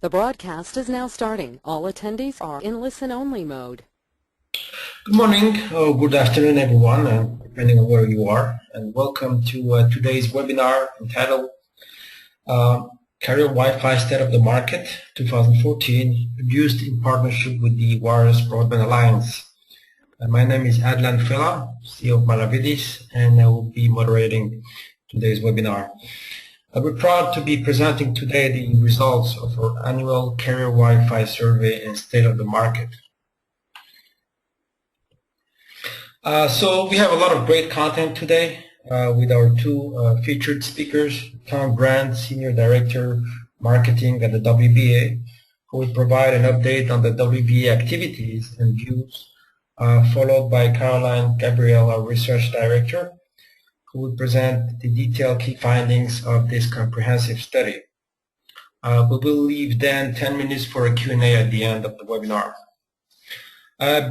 The broadcast is now starting. All attendees are in listen-only mode. Good morning or good afternoon, everyone, depending on where you are, and welcome to today's webinar entitled Carrier Wi-Fi State of the Market 2014, produced in partnership with the Wireless Broadband Alliance. My name is Adlan Fela, CEO of Maravedis, and I will be moderating today's webinar. We're proud to be presenting today the results of our annual Carrier Wi-Fi survey and state of the market. So we have a lot of great content today with our two featured speakers, Tom Brand, Senior Director Marketing at the WBA, who will provide an update on the WBA activities and views, followed by Caroline Gabriel, our Research Director, who will present the detailed key findings of this comprehensive study. We will leave then 10 minutes for a Q&A at the end of the webinar.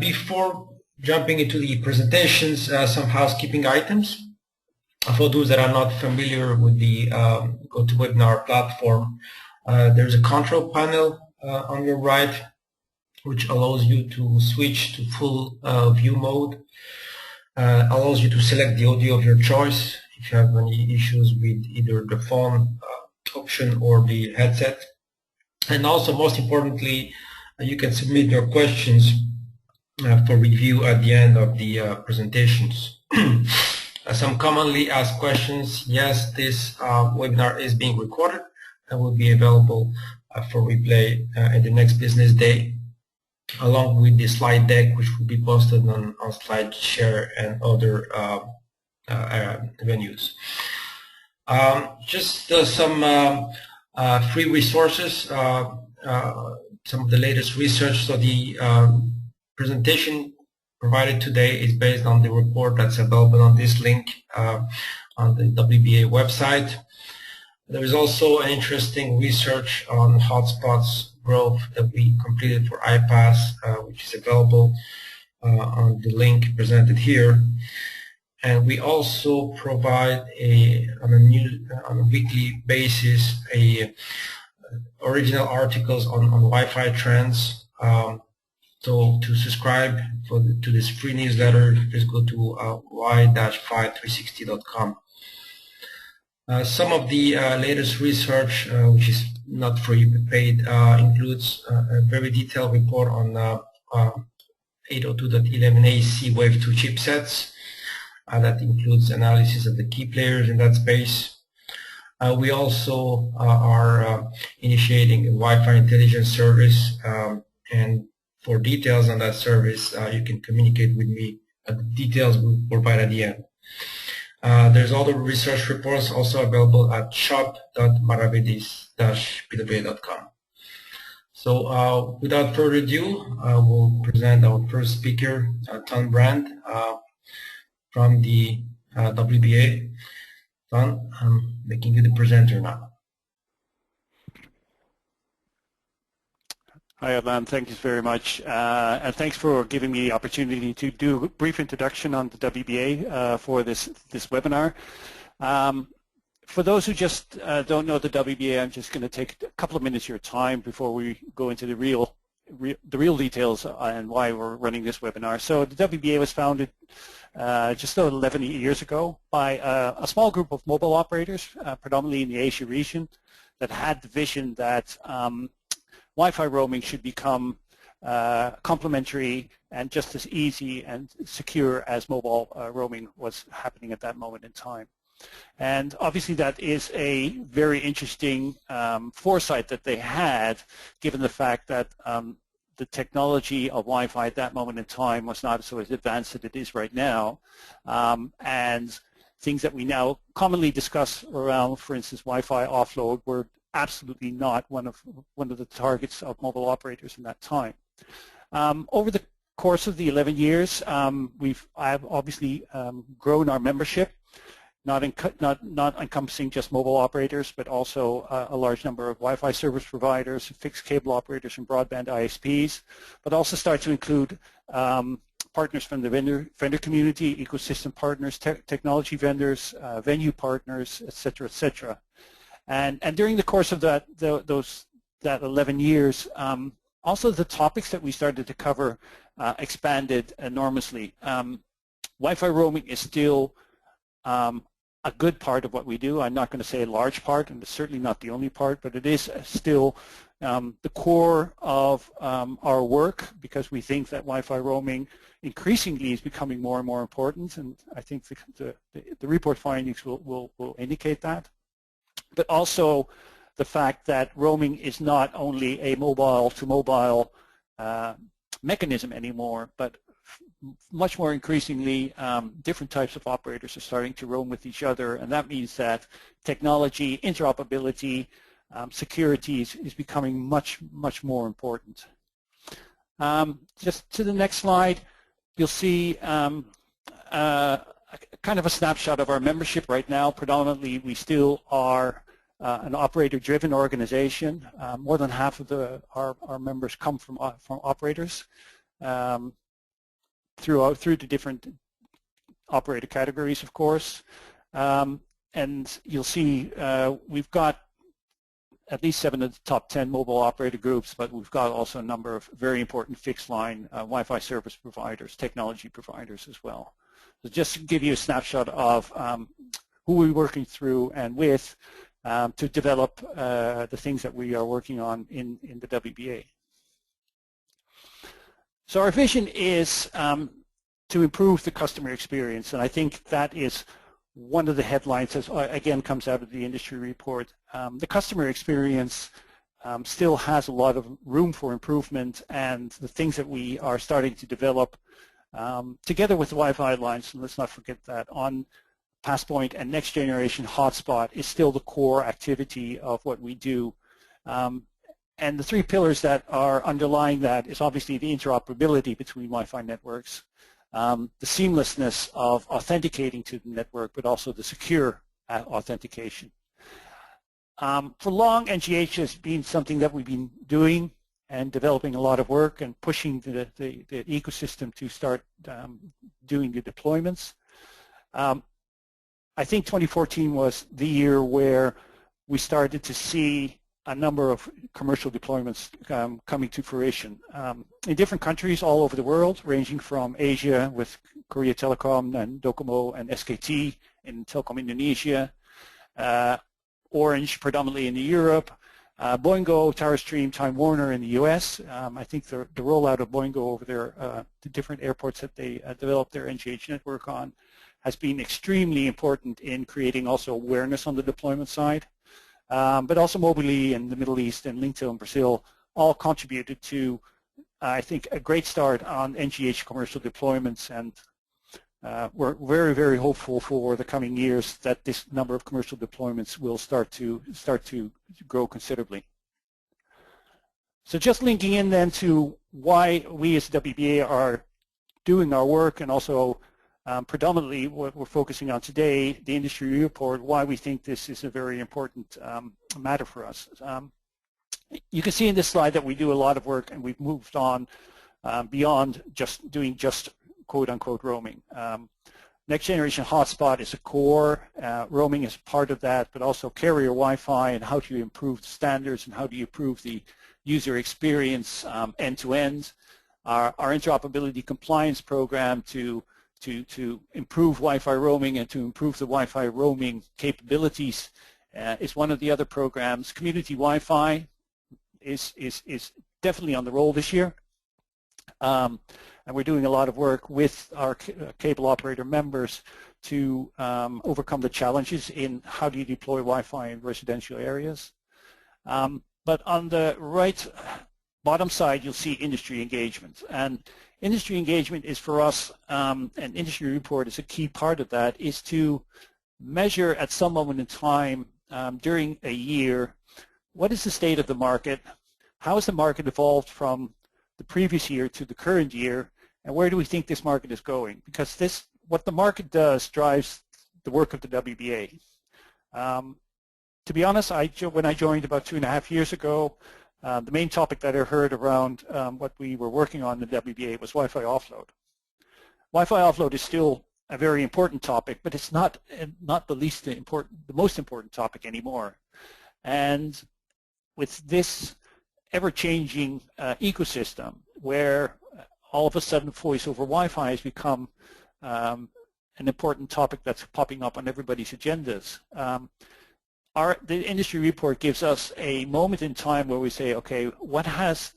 Before jumping into the presentations, some housekeeping items. For those that are not familiar with the GoToWebinar platform, there's a control panel on your right, which allows you to switch to full view mode, allows you to select the audio of your choice if you have any issues with either the phone option or the headset. And also, most importantly, you can submit your questions for review at the end of the presentations. Some commonly asked questions. Yes, this webinar is being recorded and will be available for replay in the next business day, along with the slide deck, which will be posted on SlideShare and other venues. Just some free resources, some of the latest research. So the presentation provided today is based on the report that's available on this link on the WBA website. There is also an interesting research on hotspots growth that we completed for iPass, which is available on the link presented here. And we also provide on a weekly basis original articles on Wi-Fi trends. So to subscribe to this free newsletter, please go to y-fi360.com. Some of the latest research, which is not free but paid, includes a very detailed report on 802.11ac Wave 2 chipsets. That includes analysis of the key players in that space. We also are initiating a Wi-Fi intelligence service, and for details on that service, you can communicate with me. The details we'll provide at the end. There's other research reports also available at shop.maravedis-pwa.com. So without further ado, we'll present our first speaker, Tom Brand, from the WBA. Tom, I'm making you the presenter now. Hi, Adlan. Thank you very much. And thanks for giving me the opportunity to do a brief introduction on the WBA for this webinar. For those who just don't know the WBA, I'm just going to take a couple of minutes of your time before we go into the real details and why we're running this webinar. So the WBA was founded just about 11 years ago by a small group of mobile operators, predominantly in the Asia region, that had the vision that Wi-Fi roaming should become complementary and just as easy and secure as mobile roaming was happening at that moment in time. And obviously that is a very interesting foresight that they had, given the fact that the technology of Wi-Fi at that moment in time was not so as advanced as it is right now, and things that we now commonly discuss around, for instance, Wi-Fi offload, were absolutely not one of the targets of mobile operators in that time. Over the course of the 11 years, I've obviously grown our membership, not encompassing just mobile operators, but also a large number of Wi-Fi service providers, fixed cable operators, and broadband ISPs, but also start to include partners from the vendor community, ecosystem partners, technology vendors, venue partners, et cetera, et cetera. And during the course of those that 11 years, also the topics that we started to cover expanded enormously. Wi-Fi roaming is still a good part of what we do. I'm not going to say a large part, and it's certainly not the only part, but it is still the core of our work, because we think that Wi-Fi roaming increasingly is becoming more and more important, and I think the report findings will indicate that. But also the fact that roaming is not only a mobile-to-mobile mechanism anymore, but much more increasingly different types of operators are starting to roam with each other, and that means that technology, interoperability, security is becoming much more important. Just to the next slide, you'll see kind of a snapshot of our membership right now. Predominantly, we still are an operator-driven organization. More than half of our members come from operators through the different operator categories, of course. And you'll see we've got at least 7 of the top 10 mobile operator groups, but we've got also a number of very important fixed line Wi-Fi service providers, technology providers as well. So just to give you a snapshot of who we're working through and with to develop the things that we are working on in the WBA. So our vision is to improve the customer experience, and I think that is one of the headlines that again comes out of the industry report. The customer experience still has a lot of room for improvement, and the things that we are starting to develop together with the Wi-Fi Alliance, and let's not forget that, on Passpoint and Next Generation Hotspot is still the core activity of what we do. And the 3 pillars that are underlying that is obviously the interoperability between Wi-Fi networks, the seamlessness of authenticating to the network, but also the secure authentication. For long, NGH has been something that we've been doing and developing a lot of work and pushing the ecosystem to start doing the deployments. I think 2014 was the year where we started to see a number of commercial deployments coming to fruition in different countries all over the world, ranging from Asia with Korea Telecom and Docomo and SKT in Telkom Indonesia, Orange predominantly in Europe, Boingo, TowerStream, Time Warner in the US. I think the rollout of Boingo over there, the different airports that they developed their NGH network on, has been extremely important in creating also awareness on the deployment side. But also Mobily in the Middle East and Linktel in Brazil all contributed to, I think, a great start on NGH commercial deployments, and we're very hopeful for the coming years that this number of commercial deployments will start to grow considerably. So just linking in then to why we as WBA are doing our work, and also predominantly what we're focusing on today, the industry report, why we think this is a very important matter for us. You can see in this slide that we do a lot of work, and we've moved on beyond just doing quote-unquote roaming. Next Generation Hotspot is a core. Roaming is part of that, but also carrier Wi-Fi and how do you improve the standards and how do you improve the user experience end-to-end. Our interoperability compliance program to improve Wi-Fi roaming and to improve the Wi-Fi roaming capabilities is one of the other programs. Community Wi-Fi is definitely on the roll this year. And we're doing a lot of work with our cable operator members to overcome the challenges in how do you deploy Wi-Fi in residential areas. But on the right bottom side, you'll see industry engagement. And industry engagement is for us, and industry report is a key part of that, is to measure at some moment in time during a year, what is the state of the market, how has the market evolved from the previous year to the current year, and where do we think this market is going? Because what the market does drives the work of the WBA. To be honest, when I joined about 2.5 years ago, the main topic that I heard around what we were working on in the WBA was Wi-Fi offload. Wi-Fi offload is still a very important topic, but it's not the most important topic anymore. And with this ever-changing ecosystem where all of a sudden voice over Wi-Fi has become an important topic that's popping up on everybody's agendas. The industry report gives us a moment in time where we say, okay, what has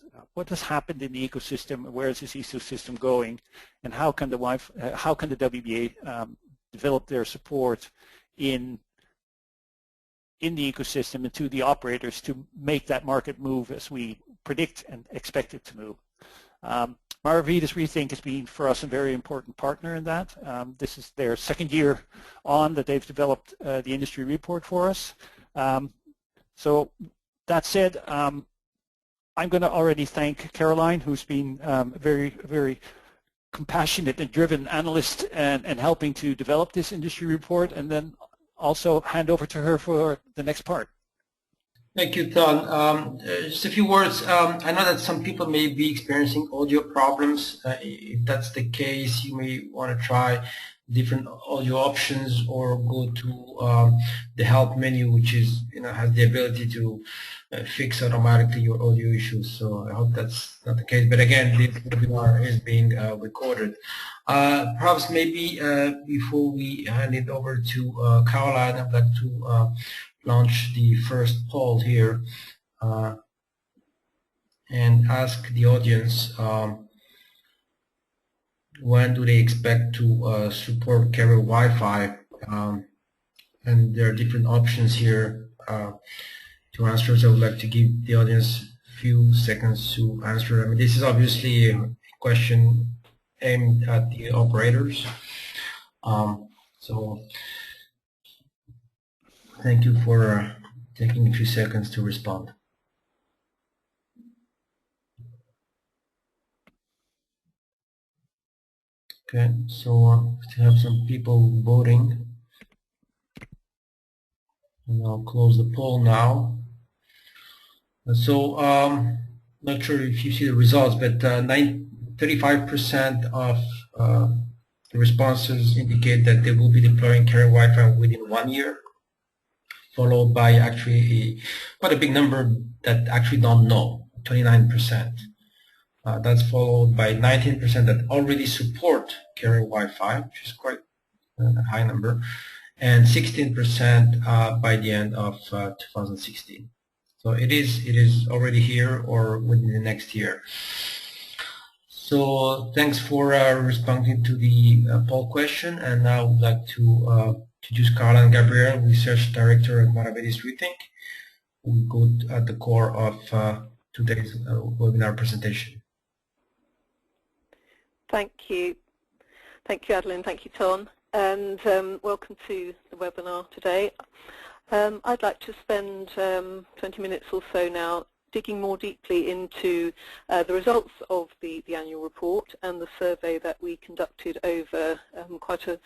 happened in the ecosystem, where is this ecosystem going, and how can the WBA develop their support in the ecosystem and to the operators to make that market move as we predict and expect it to move. Maravedis-Rethink has been for us a very important partner in that. This is their second year on that they've developed the industry report for us. So that said, I'm going to already thank Caroline, who's been a very, very compassionate and driven analyst and helping to develop this industry report, and then also hand over to her for the next part. Thank you, Ton. Just a few words. I know that some people may be experiencing audio problems. If that's the case, you may want to try different audio options or go to the help menu, which is has the ability to fix automatically your audio issues. So I hope that's not the case. But again, this webinar is being recorded. Perhaps maybe before we hand it over to Caroline, I'd like to launch the first poll here and ask the audience when do they expect to support carrier Wi-Fi, and there are different options here to answer, so I would like to give the audience a few seconds to answer. I mean, this is obviously a question aimed at the operators, so thank you for taking a few seconds to respond. Okay, so we have some people voting, and I'll close the poll now. So not sure if you see the results, but 35% of the responses indicate that they will be deploying carrier Wi-Fi within 1 year, followed by actually quite a big number that actually don't know, 29%. That's followed by 19% that already support carrier Wi-Fi, which is quite a high number, and 16% by the end of 2016. So it is already here or within the next year. So thanks for responding to the poll question, and now I would like to introduce Caroline Gabriel, Research Director at Maravedis-Rethink, who will go at the core of today's webinar presentation. Thank you. Thank you, Adeline. Thank you, Ton. And welcome to the webinar today. I'd like to spend 20 minutes or so now digging more deeply into the results of the annual report and the survey that we conducted over quite a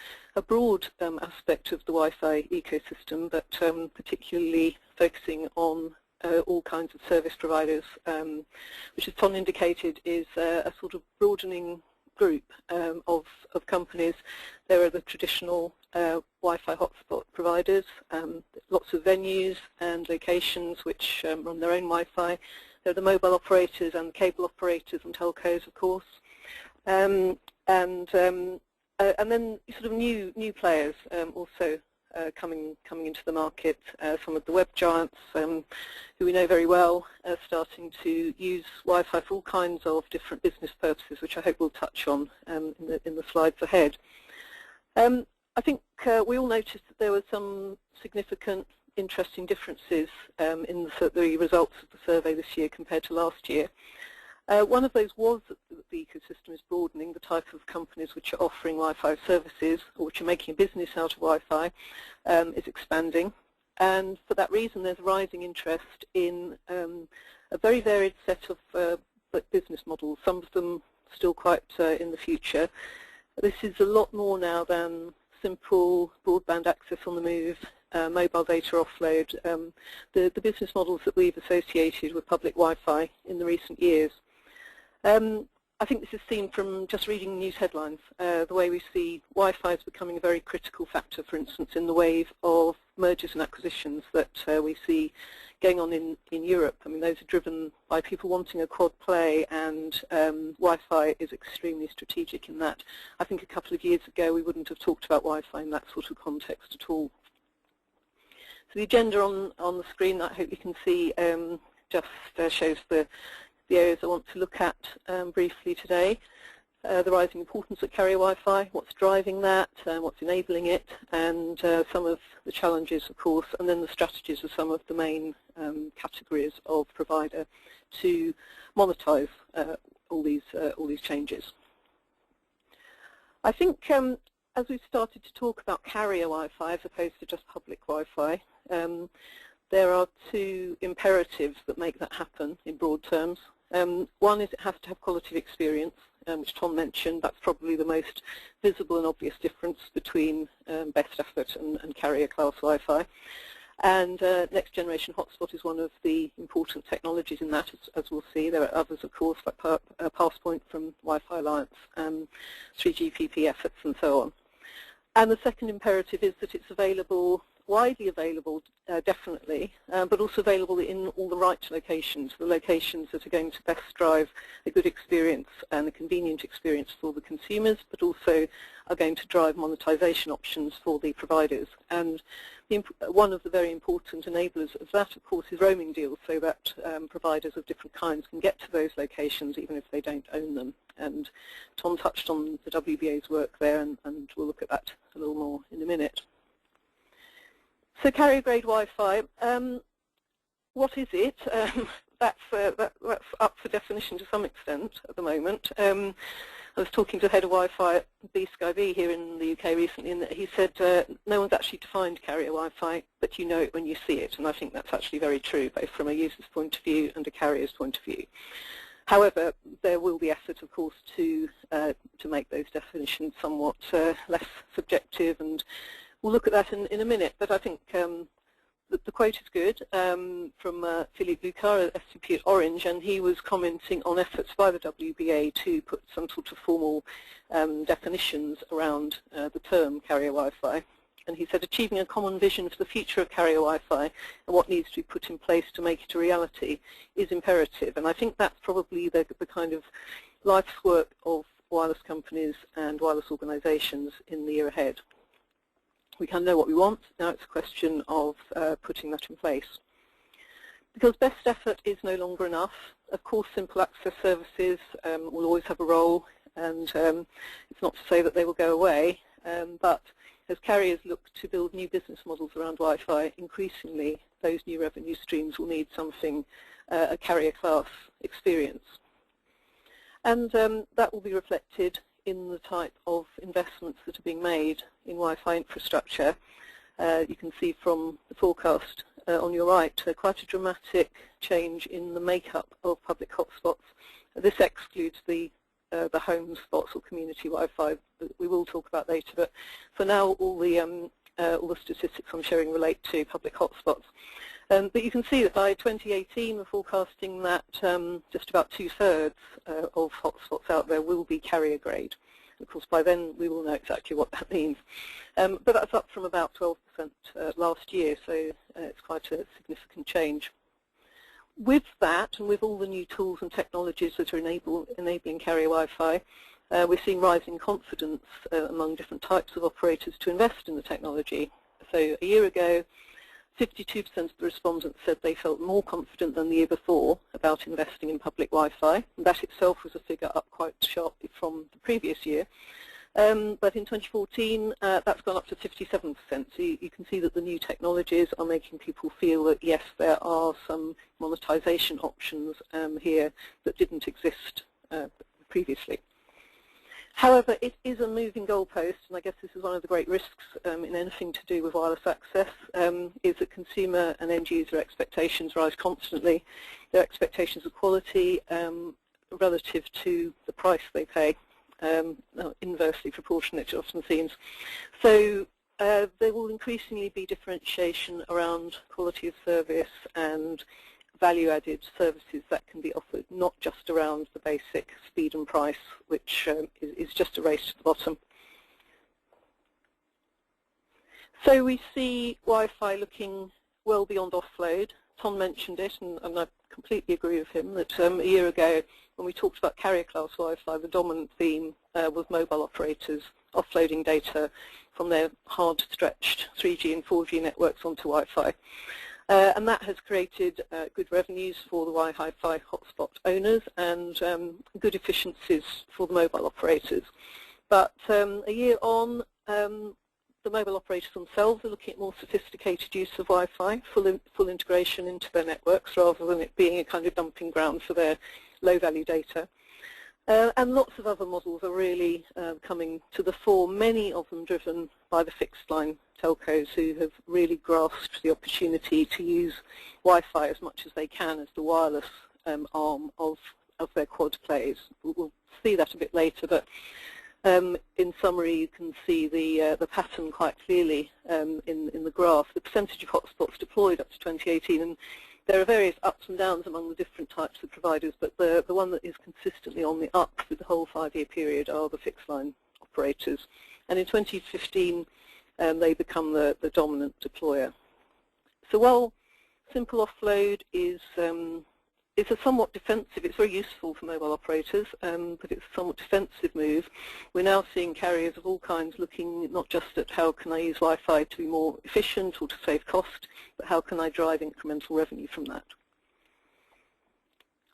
broad aspect of the Wi-Fi ecosystem, but particularly focusing on all kinds of service providers, which, as Ton indicated, is a sort of broadening group of companies. There are the traditional Wi-Fi hotspot providers, lots of venues and locations which run their own Wi-Fi. There are the mobile operators and the cable operators and telcos, of course, and then sort of new players also coming into the market. Some of the web giants who we know very well are starting to use Wi-Fi for all kinds of different business purposes, which I hope we'll touch on in the slides ahead. I think we all noticed that there were some significant interesting differences in the results of the survey this year compared to last year. One of those was that the ecosystem is broadening. The type of companies which are offering Wi-Fi services or which are making a business out of Wi-Fi is expanding. And for that reason, there's rising interest in a very varied set of business models, some of them still quite in the future. This is a lot more now than simple broadband access on the move, mobile data offload, the business models that we've associated with public Wi-Fi in the recent years. I think this is seen from just reading news headlines, the way we see Wi-Fi is becoming a very critical factor, for instance, in the wave of mergers and acquisitions that we see going on in Europe. I mean, those are driven by people wanting a quad play, and Wi-Fi is extremely strategic in that. I think a couple of years ago we wouldn't have talked about Wi-Fi in that sort of context at all. So the agenda on the screen that I hope you can see just shows the areas I want to look at briefly today. The rising importance of carrier Wi-Fi, what's driving that, what's enabling it, and some of the challenges, of course, and then the strategies of some of the main categories of provider to monetize all these changes. I think as we've started to talk about carrier Wi-Fi as opposed to just public Wi-Fi, there are two imperatives that make that happen in broad terms. One is it has to have quality of experience, which Tom mentioned. That's probably the most visible and obvious difference between best effort and carrier class Wi-Fi. And Next Generation Hotspot is one of the important technologies in that, as we'll see. There are others, of course, like Passpoint from Wi-Fi Alliance, 3GPP efforts, and so on. And the second imperative is that it's available, widely available, definitely, but also available in all the right locations, the locations that are going to best drive a good experience and a convenient experience for the consumers, but also are going to drive monetization options for the providers. And one of the very important enablers of that, of course, is roaming deals, so that providers of different kinds can get to those locations even if they don't own them. And Tom touched on the WBA's work there, and we'll look at that a little more in a minute. So carrier-grade Wi-Fi, what is it? That's up for definition to some extent at the moment. I was talking to the head of Wi-Fi at B-Sky-B here in the UK recently, and he said no one's actually defined carrier Wi-Fi, but you know it when you see it, and I think that's actually very true, both from a user's point of view and a carrier's point of view. However, there will be effort, of course, to make those definitions somewhat less subjective, and we'll look at that in a minute, but I think the quote is good from Philippe Lucas, SCP at Orange, and he was commenting on efforts by the WBA to put some sort of formal definitions around the term carrier Wi-Fi. And he said achieving a common vision for the future of carrier Wi-Fi and what needs to be put in place to make it a reality is imperative. And I think that's probably the kind of life's work of wireless companies and wireless organizations in the year ahead. We kind of know what we want. Now it's a question of putting that in place. Because best effort is no longer enough. Of course, simple access services will always have a role, and it's not to say that they will go away, but as carriers look to build new business models around Wi-Fi, increasingly those new revenue streams will need something, a carrier class experience. And that will be reflected in the type of investments that are being made in Wi-Fi infrastructure. You can see from the forecast on your right quite a dramatic change in the makeup of public hotspots. This excludes the home spots or community Wi-Fi that we will talk about later, but for now all the statistics I'm showing relate to public hotspots. But you can see that by 2018 we're forecasting that just about 2/3 of hotspots out there will be carrier grade. Of course, by then we will know exactly what that means. But that's up from about 12% last year, so it's quite a significant change. With that, and with all the new tools and technologies that are enabling carrier Wi-Fi, we're seeing rising confidence among different types of operators to invest in the technology. So a year ago, 52% of the respondents said they felt more confident than the year before about investing in public Wi-Fi. And that itself was a figure up quite sharply from the previous year. But in 2014, that's gone up to 57%. So you can see that the new technologies are making people feel that, yes, there are some monetization options here that didn't exist previously. However, it is a moving goalpost, and I guess this is one of the great risks in anything to do with wireless access, is that consumer and end user expectations rise constantly. Their expectations of quality relative to the price they pay, inversely proportionate, it often seems. So there will increasingly be differentiation around quality of service and value-added services that can be offered, not just around the basic speed and price, which is just a race to the bottom. So we see Wi-Fi looking well beyond offload. Tom mentioned it, and I completely agree with him, that a year ago when we talked about carrier-class Wi-Fi, the dominant theme was mobile operators offloading data from their hard-stretched 3G and 4G networks onto Wi-Fi. And that has created good revenues for the Wi-Fi hotspot owners and good efficiencies for the mobile operators. But a year on, the mobile operators themselves are looking at more sophisticated use of Wi-Fi, full integration into their networks rather than it being a kind of dumping ground for their low-value data. And lots of other models are really coming to the fore, many of them driven by the fixed-line telcos who have really grasped the opportunity to use Wi-Fi as much as they can as the wireless arm of their quad plays. We'll see that a bit later, but in summary, you can see the pattern quite clearly in the graph. The percentage of hotspots deployed up to 2018, and there are various ups and downs among the different types of providers, but the one that is consistently on the up through the whole 5-year period are the fixed-line operators. And in 2015, they become the dominant deployer. So while simple offload is a somewhat defensive, it's very useful for mobile operators, but it's a somewhat defensive move. We're now seeing carriers of all kinds looking not just at how can I use Wi-Fi to be more efficient or to save cost, but how can I drive incremental revenue from that.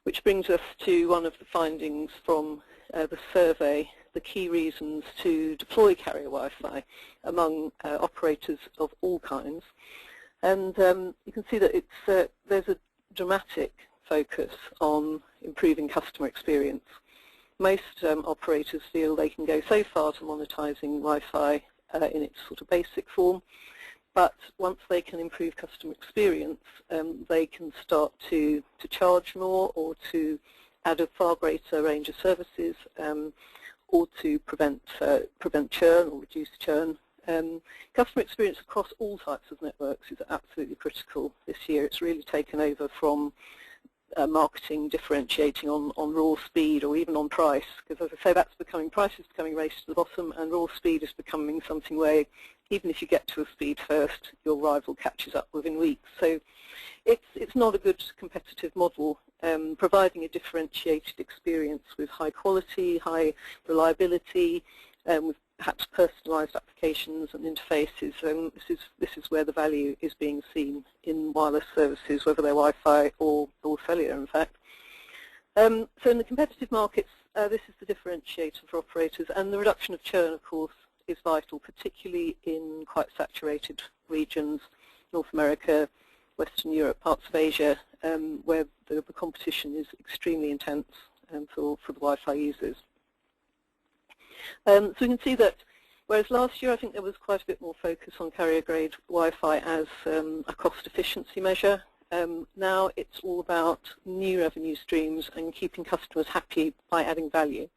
Which brings us to one of the findings from the survey, the key reasons to deploy carrier Wi-Fi among operators of all kinds. And you can see that there's a dramatic focus on improving customer experience. Most operators feel they can go so far to monetizing Wi-Fi in its sort of basic form, but once they can improve customer experience, they can start to charge more or to add a far greater range of services or to prevent churn or reduce churn. Customer experience across all types of networks is absolutely critical this year. It's really taken over from marketing differentiating on raw speed or even on price, because as I say, price is becoming race to the bottom, and raw speed is becoming something where even if you get to a speed first, your rival catches up within weeks. So it's not a good competitive model. Providing a differentiated experience with high quality, high reliability, with perhaps personalized applications and interfaces, this is where the value is being seen in wireless services, whether they're Wi-Fi or cellular, in fact. So in the competitive markets, this is the differentiator for operators, and the reduction of churn, of course, is vital, particularly in quite saturated regions, North America, Western Europe, parts of Asia, where the competition is extremely intense for the Wi-Fi users. So we can see that whereas last year I think there was quite a bit more focus on carrier-grade Wi-Fi as a cost efficiency measure, now it's all about new revenue streams and keeping customers happy by adding value.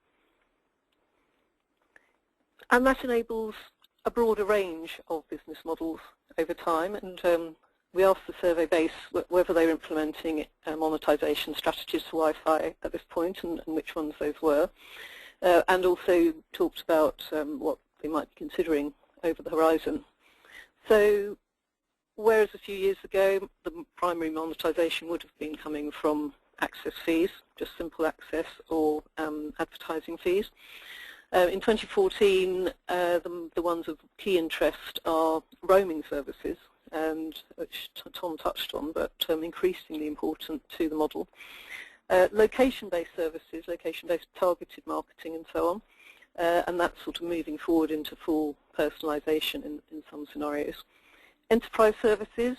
And that enables a broader range of business models over time, and we asked the survey base whether they were implementing monetization strategies for Wi-Fi at this point and which ones those were. And also talked about what they might be considering over the horizon. So whereas a few years ago the primary monetization would have been coming from access fees, just simple access, or advertising fees, in 2014 the ones of key interest are roaming services, and which Tom touched on, but increasingly important to the model. Location-based services, location-based targeted marketing and so on, and that's sort of moving forward into full personalization in some scenarios. Enterprise services,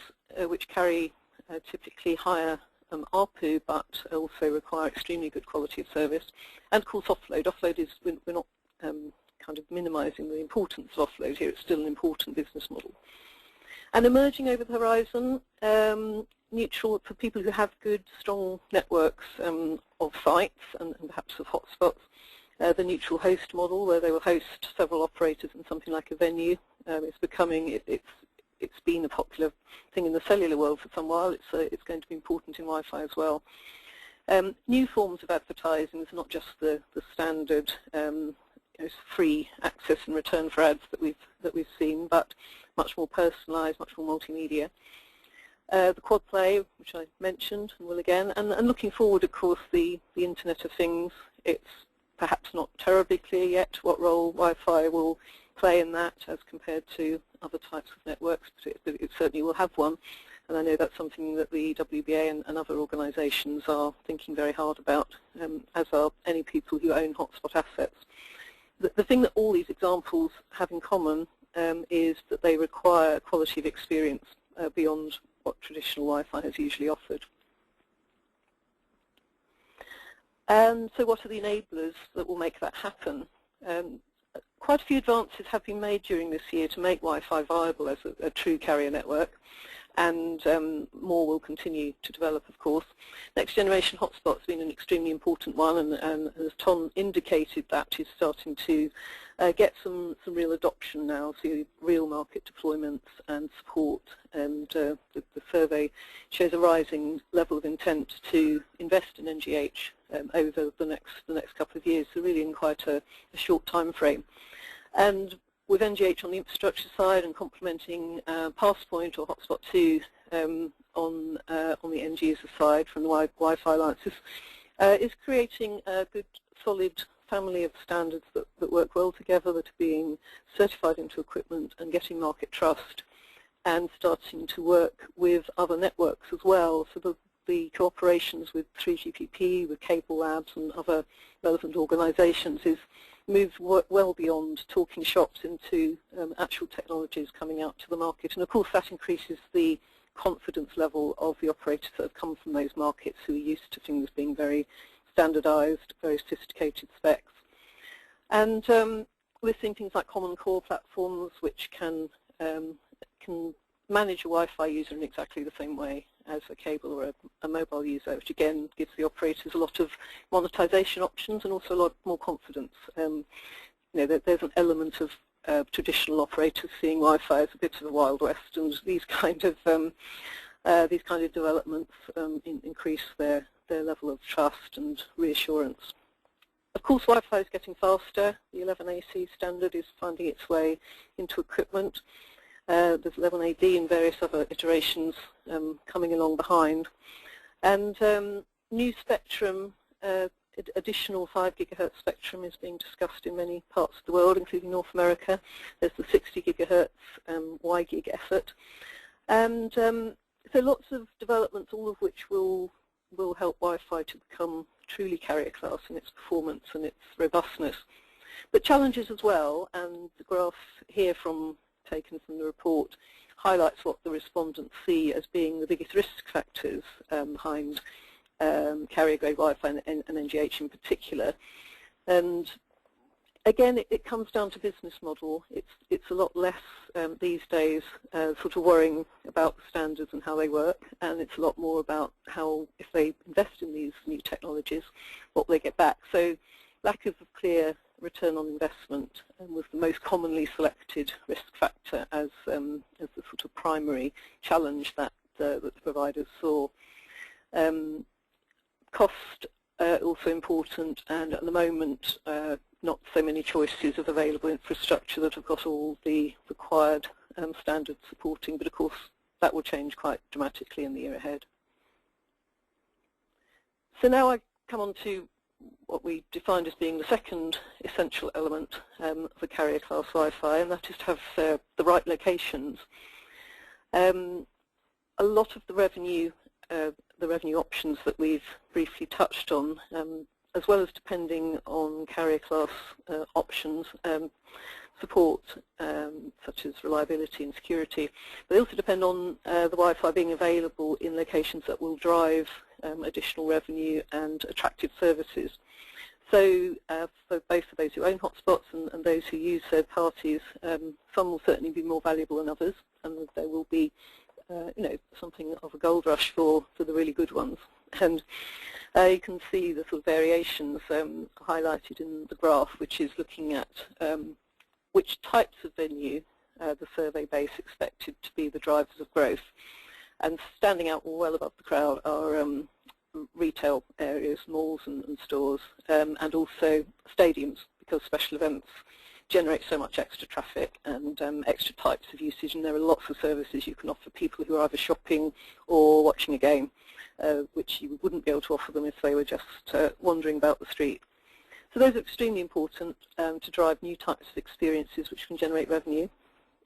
which carry typically higher ARPU, but also require extremely good quality of service. And of course offload. Offload is, we're not kind of minimizing the importance of offload here, it's still an important business model. And emerging over the horizon, neutral for people who have good, strong networks of sites and perhaps of hotspots, the neutral host model, where they will host several operators in something like a venue, is becoming, it's been a popular thing in the cellular world for some while. It's going to be important in Wi-Fi as well. New forms of advertising is not just the standard free access and return for ads that we've seen, but much more personalised, much more multimedia. The quad play, which I mentioned and will again, and looking forward, of course, the Internet of Things. It's perhaps not terribly clear yet what role Wi-Fi will play in that as compared to other types of networks, but it certainly will have one. And I know that's something that the WBA and other organisations are thinking very hard about, as are any people who own hotspot assets. The thing that all these examples have in common is that they require quality of experience beyond what traditional Wi-Fi has usually offered. And so what are the enablers that will make that happen? Quite a few advances have been made during this year to make Wi-Fi viable as a true carrier network, and more will continue to develop, of course. Next Generation Hotspot has been an extremely important one, and as Tom indicated, that is starting to get some real adoption now, so real market deployments and support, and the survey shows a rising level of intent to invest in NGH over the next couple of years, so really in quite a short time frame. And with NGH on the infrastructure side and complementing Passpoint or Hotspot 2 on the end user side from the Wi-Fi alliances, is creating a good, solid family of standards that work well together, that are being certified into equipment and getting market trust, and starting to work with other networks as well. So the cooperations with 3GPP, with Cable Labs and other relevant organisations is moved well beyond talking shops into actual technologies coming out to the market. And of course that increases the confidence level of the operators that have come from those markets, who are used to things being very standardised, very sophisticated specs. And we're seeing things like common core platforms which can manage a Wi-Fi user in exactly the same way as a cable or a mobile user, which again gives the operators a lot of monetization options and also a lot more confidence. There's an element of traditional operators seeing Wi-Fi as a bit of a Wild West, and these kind of developments increase their level of trust and reassurance. Of course, Wi-Fi is getting faster. The 11AC standard is finding its way into equipment. There's 11AD and various other iterations coming along behind. And new spectrum, additional 5 GHz spectrum is being discussed in many parts of the world, including North America. There's the 60 GHz WiGig effort. And so lots of developments, all of which will help Wi-Fi to become truly carrier class in its performance and its robustness. But challenges as well, and the graph here taken from the report highlights what the respondents see as being the biggest risk factors behind carrier-grade Wi-Fi and NGH in particular. And again, it comes down to business model. It's a lot less these days sort of worrying about the standards and how they work, and it's a lot more about how, if they invest in these new technologies, what they get back. So lack of clear return on investment was the most commonly selected risk factor as the sort of primary challenge that the providers saw. Cost also important, and at the moment not so many choices of available infrastructure that have got all the required standards supporting, but of course that will change quite dramatically in the year ahead. So now I come on to what we defined as being the second essential element of a carrier class Wi-Fi, and that is to have the right locations. A lot of the revenue options that we've briefly touched on, as well as depending on carrier class options, support such as reliability and security, but they also depend on the Wi-Fi being available in locations that will drive additional revenue and attractive services. So for both of those who own hotspots and those who use third parties, some will certainly be more valuable than others, and there will be something of a gold rush for the really good ones. And you can see the sort of variations highlighted in the graph, which is looking at which types of venue the survey base expected to be the drivers of growth. And standing out well above the crowd are retail areas, malls and stores, and also stadiums, because special events generate so much extra traffic and extra types of usage, and there are lots of services you can offer people who are either shopping or watching a game, which you wouldn't be able to offer them if they were just wandering about the street. So those are extremely important to drive new types of experiences which can generate revenue.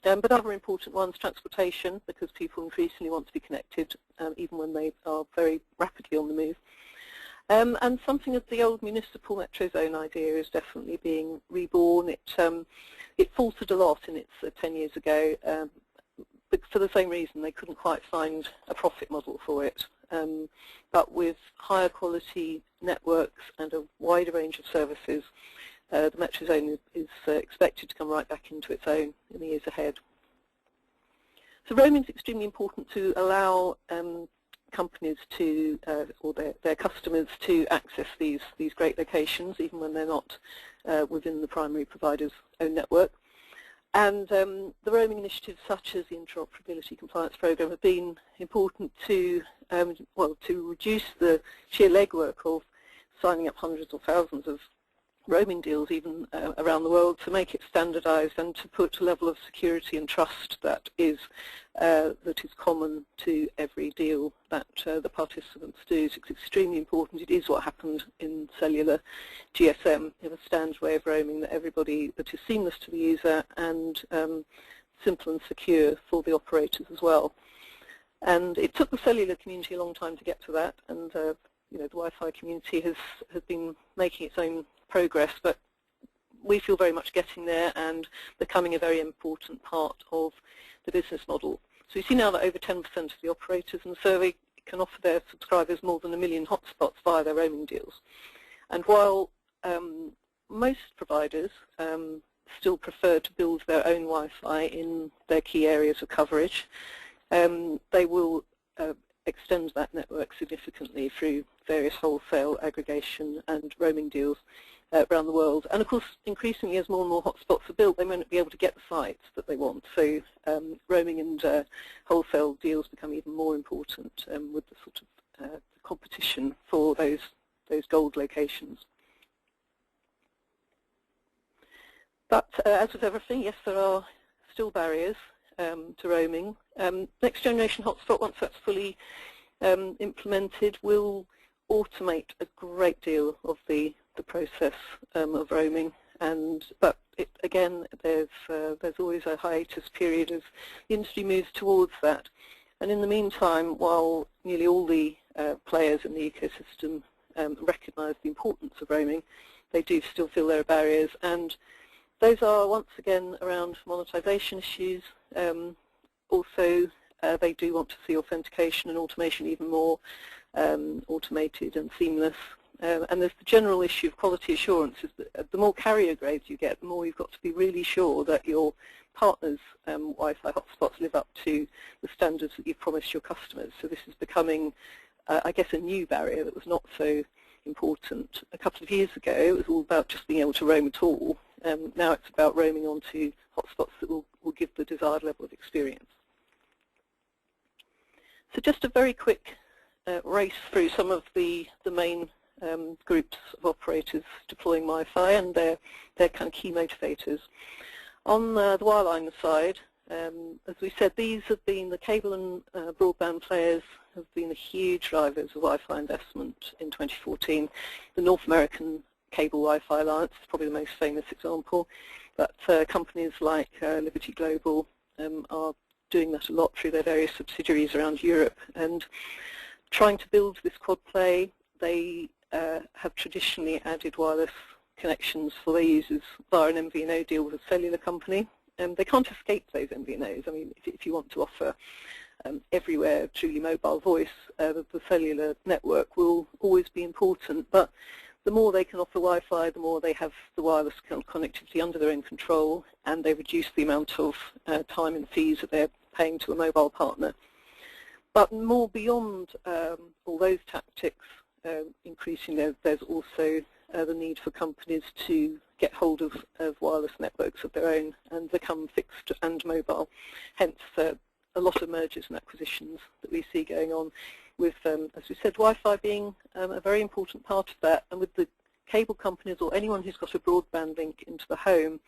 But other important ones, transportation, because people increasingly want to be connected even when they are very rapidly on the move. And something of the old municipal metro zone idea is definitely being reborn. It faltered a lot in its 10 years ago, but for the same reason they couldn't quite find a profit model for it. But with higher quality networks and a wider range of services, the metro zone is expected to come right back into its own in the years ahead. So roaming is extremely important to allow companies to, or their customers to access these great locations, even when they're not within the primary provider's own network. And the roaming initiatives, such as the Interoperability Compliance Programme, have been important to, to reduce the sheer legwork of signing up hundreds or thousands of roaming deals even around the world, to make it standardized and to put a level of security and trust that is common to every deal that the participants do. So it's extremely important. It is what happened in cellular GSM. You have a standard way of roaming that is seamless to the user and simple and secure for the operators as well. And it took the cellular community a long time to get to that, and the Wi-Fi community has been making its own progress, but we feel very much getting there and becoming a very important part of the business model. So we see now that over 10% of the operators in the survey can offer their subscribers more than 1 million hotspots via their roaming deals. And while most providers still prefer to build their own Wi-Fi in their key areas of coverage, they will extend that network significantly through various wholesale aggregation and roaming deals around the world. And of course, increasingly, as more and more hotspots are built, they won't be able to get the sites that they want. So roaming and wholesale deals become even more important with the sort of competition for those gold locations. But as with everything, yes, there are still barriers to roaming. Next Generation Hotspot, once that's fully implemented, will automate a great deal of the process of roaming. But again, there's always a hiatus period as the industry moves towards that. And in the meantime, while nearly all the players in the ecosystem recognise the importance of roaming, they do still feel there are barriers. And those are, once again, around monetisation issues. Also, they do want to see authentication and automation even more automated and seamless. And there's the general issue of quality assurance. Is that the more carrier grades you get, the more you've got to be really sure that your partners' Wi-Fi hotspots live up to the standards that you've promised your customers. So this is becoming, I guess, a new barrier that was not so important a couple of years ago. It was all about just being able to roam at all. Now it's about roaming onto hotspots that will give the desired level of experience. So just a very quick race through some of the main groups of operators deploying Wi-Fi and their kind of key motivators. On the wireline side, as we said, these have been the cable and broadband players have been the huge drivers of Wi-Fi investment in 2014. The North American Cable Wi-Fi Alliance is probably the most famous example, but companies like Liberty Global are doing that a lot through their various subsidiaries around Europe. And trying to build this quad play, they have traditionally added wireless connections for their users via an MVNO deal with a cellular company. They can't escape those MVNOs. I mean, if you want to offer everywhere truly mobile voice, the cellular network will always be important. But the more they can offer Wi-Fi, the more they have the wireless connectivity under their own control, and they reduce the amount of time and fees that they're paying to a mobile partner. But more beyond all those tactics, increasingly there's also the need for companies to get hold of wireless networks of their own and become fixed and mobile. Hence, a lot of mergers and acquisitions that we see going on with, as we said, Wi-Fi being a very important part of that, and with the cable companies or anyone who's got a broadband link into the home,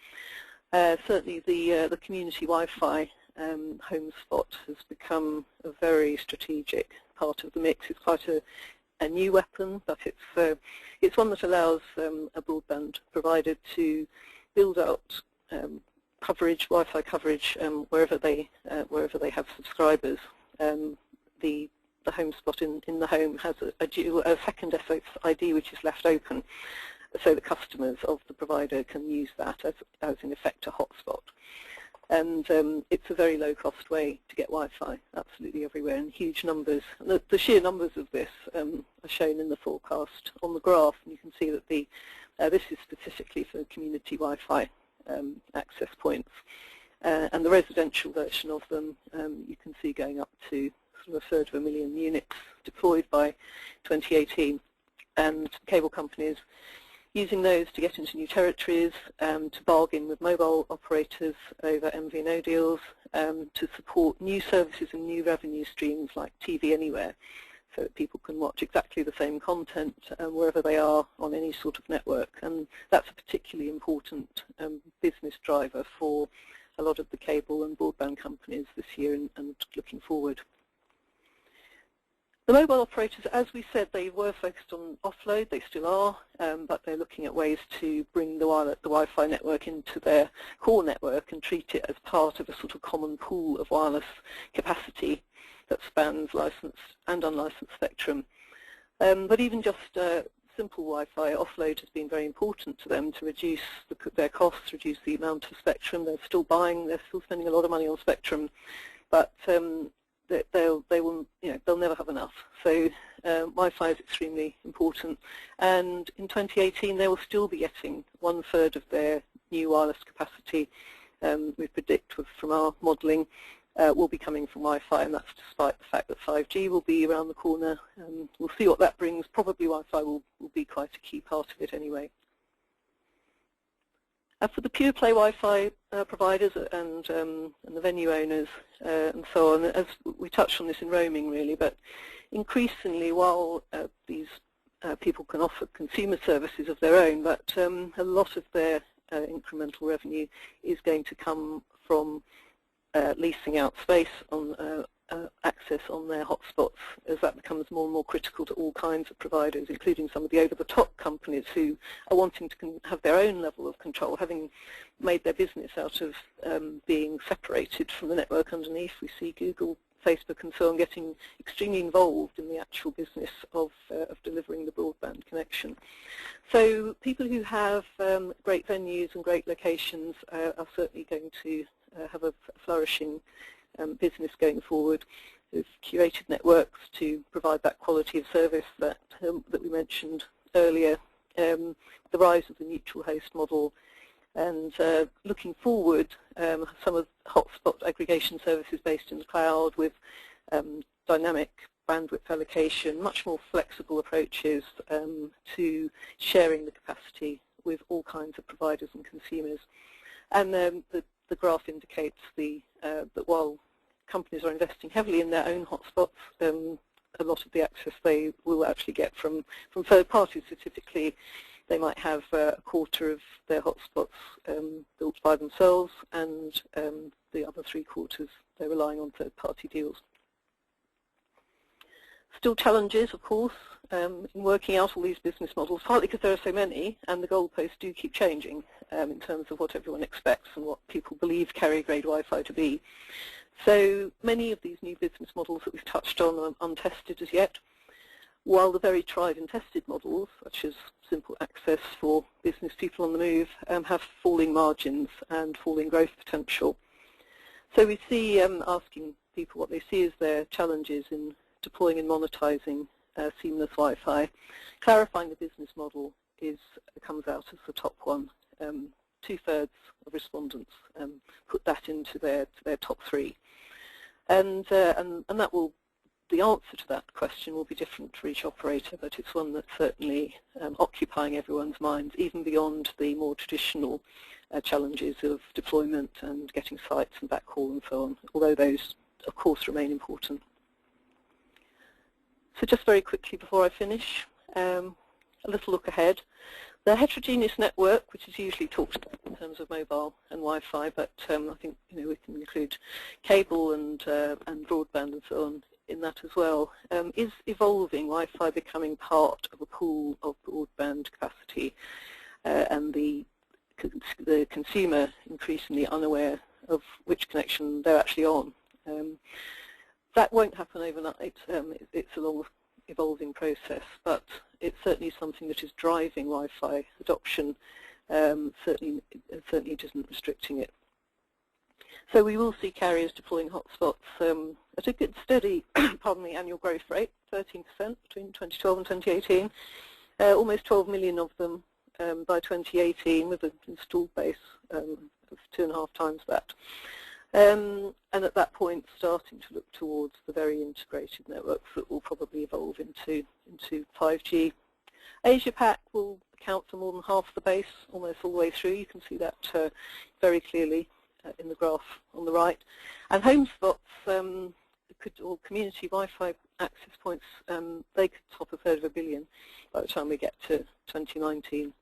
certainly the community Wi-Fi home spot has become a very strategic part of the mix. It's quite a new weapon, but it's one that allows a broadband provider to build out coverage, Wi-Fi coverage, wherever they have subscribers. The home spot in the home has a second SSID which is left open, so the customers of the provider can use that as in effect a hotspot. And it's a very low-cost way to get Wi-Fi absolutely everywhere in huge numbers. The sheer numbers of this are shown in the forecast on the graph, and you can see that this is specifically for community Wi-Fi access points. And the residential version of them you can see going up to sort of 1/3 of a million units deployed by 2018. And cable companies using those to get into new territories, to bargain with mobile operators over MVNO deals, to support new services and new revenue streams like TV Anywhere, so that people can watch exactly the same content wherever they are on any sort of network. And that's a particularly important business driver for a lot of the cable and broadband companies this year and looking forward. The mobile operators, as we said, they were focused on offload, they still are, but they're looking at ways to bring the Wi-Fi network into their core network and treat it as part of a sort of common pool of wireless capacity that spans licensed and unlicensed spectrum. But even just simple Wi-Fi offload has been very important to them to reduce their costs, reduce the amount of spectrum. They're still spending a lot of money on spectrum, but they'll never have enough. So Wi-Fi is extremely important, and in 2018 they will still be getting 1/3 of their new wireless capacity. We predict from our modelling will be coming from Wi-Fi, and that's despite the fact that 5G will be around the corner. We'll see what that brings. Probably Wi-Fi will be quite a key part of it anyway. For the pure play Wi-Fi providers and the venue owners and so on, as we touched on this in roaming really, but increasingly while these people can offer consumer services of their own, but a lot of their incremental revenue is going to come from leasing out space on access on their hotspots, as that becomes more and more critical to all kinds of providers, including some of the over-the-top companies who are wanting to have their own level of control, having made their business out of being separated from the network underneath. We see Google, Facebook and so on getting extremely involved in the actual business of delivering the broadband connection. So people who have great venues and great locations are certainly going to have a flourishing business going forward, with curated networks to provide that quality of service that we mentioned earlier, the rise of the neutral host model, and looking forward, some of the hotspot aggregation services based in the cloud with dynamic bandwidth allocation, much more flexible approaches to sharing the capacity with all kinds of providers and consumers. And the graph indicates that while companies are investing heavily in their own hotspots, a lot of the access they will actually get from third parties. So typically they might have 1/4 of their hotspots built by themselves, and the other 3/4 they're relying on third-party deals. Still challenges, of course, in working out all these business models, partly because there are so many and the goalposts do keep changing in terms of what everyone expects and what people believe carrier-grade Wi-Fi to be. So many of these new business models that we've touched on are untested as yet, while the very tried and tested models, such as simple access for business people on the move, have falling margins and falling growth potential. So we see asking people what they see as their challenges in deploying and monetizing seamless Wi-Fi. Clarifying the business model comes out as the top one. 2/3 of respondents put that into their top 3, and that will the answer to that question will be different for each operator, but it's one that's certainly occupying everyone's minds, even beyond the more traditional challenges of deployment and getting sites and backhaul and so on, although those, of course, remain important. So just very quickly before I finish, a little look ahead. The heterogeneous network, which is usually talked about in terms of mobile and Wi-Fi, but I think we can include cable and broadband and so on in that as well, is evolving. Wi-Fi becoming part of a pool of broadband capacity, and the consumer increasingly unaware of which connection they're actually on. That won't happen overnight. It's a long evolving process, but it's certainly something that is driving Wi-Fi adoption. Certainly it isn't restricting it. So we will see carriers deploying hotspots at a good steady annual growth rate, 13% between 2012 and 2018. Almost 12 million of them by 2018, with an installed base of 2.5 times that. And at that point, starting to look towards the very integrated networks that will probably evolve into 5G. Asia Pac will account for more than half the base, almost all the way through. You can see that very clearly in the graph on the right. And home spots, or community Wi-Fi access points, they could top a third of a billion by the time we get to 2019.